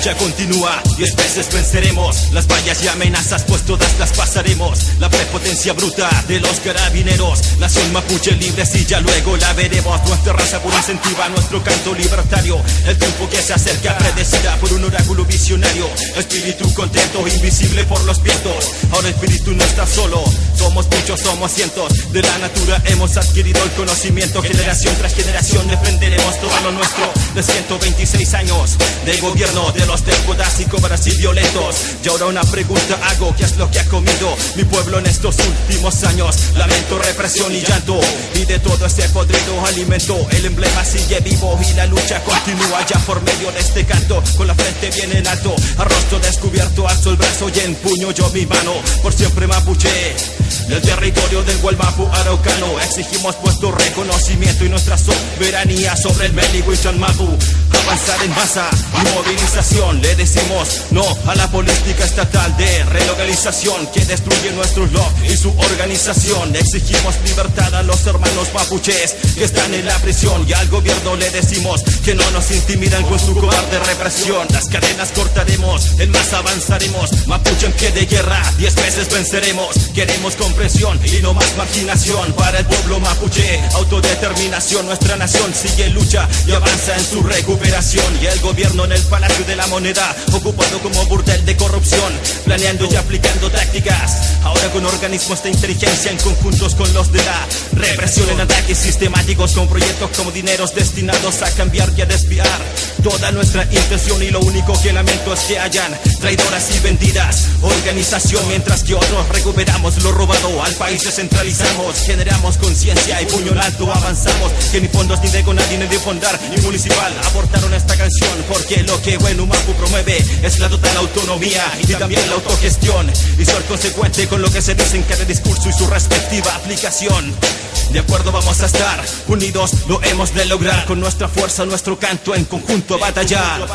lucha continúa, 10 veces venceremos. Las vallas y amenazas pues todas las pasaremos. La prepotencia bruta de los carabineros, nación mapuche libre si ya luego la veremos. Nuestra raza pura incentiva nuestro canto libertario. El tiempo que se acerca predecida por un oráculo visionario. Espíritu contento, invisible por los vientos. Ahora el espíritu no está solo, somos muchos, somos cientos. De la natura hemos adquirido el conocimiento. Generación tras generación defenderemos todo lo nuestro. De 126 años de gobierno de los déspotas y cobras y violentos. Y ahora una pregunta hago, ¿qué es lo que ha comido mi pueblo en estos últimos años? Lamento, represión y llanto, y de todo ese podrido alimento el emblema sigue vivo y la lucha continúa ya por medio de este canto. Con la frente bien en alto, a rostro descubierto, alzo el brazo y empuño yo mi mano. Por siempre mapuche, del territorio del Gualmapu araucano, exigimos vuestro reconocimiento y nuestra soberanía sobre el Melihuichonmapu. Avanzar en masa y movilización, le decimos no a la política estatal de relocalización que destruye nuestro log y su organización. Exigimos libertad a los hermanos mapuches que están en la prisión, y al gobierno le decimos que no nos intimidan con su cobarde represión. Las cadenas cortaremos, en masa avanzaremos, mapuche en pie de guerra, 10 veces venceremos. Queremos comprensión y no más marginación para el pueblo mapuche. Autodeterminación, nuestra nación sigue en lucha y avanza en su recuperación. Y el gobierno en el Palacio de la Moneda, ocupado como burdel de corrupción, planeando y aplicando tácticas, ahora con organismos de inteligencia en conjuntos con los de la represión, en ataques sistemáticos con proyectos como dineros destinados a cambiar y a desviar toda nuestra intención. Y lo único que lamento es que hayan traidoras y vendidas organización, mientras que otros recuperamos lo robado, al país descentralizamos, generamos conciencia y puño en alto avanzamos. Que ni fondos ni de Conadi ni de Fondar ni municipal aportaron esta canción, porque lo que Huenumapu promueve es la total autonomía y también la autogestión, y ser consecuente con lo que se dice en cada discurso y su respectiva aplicación. De acuerdo, vamos a estar unidos, lo hemos de lograr, con nuestra fuerza, nuestro canto en conjunto batallar.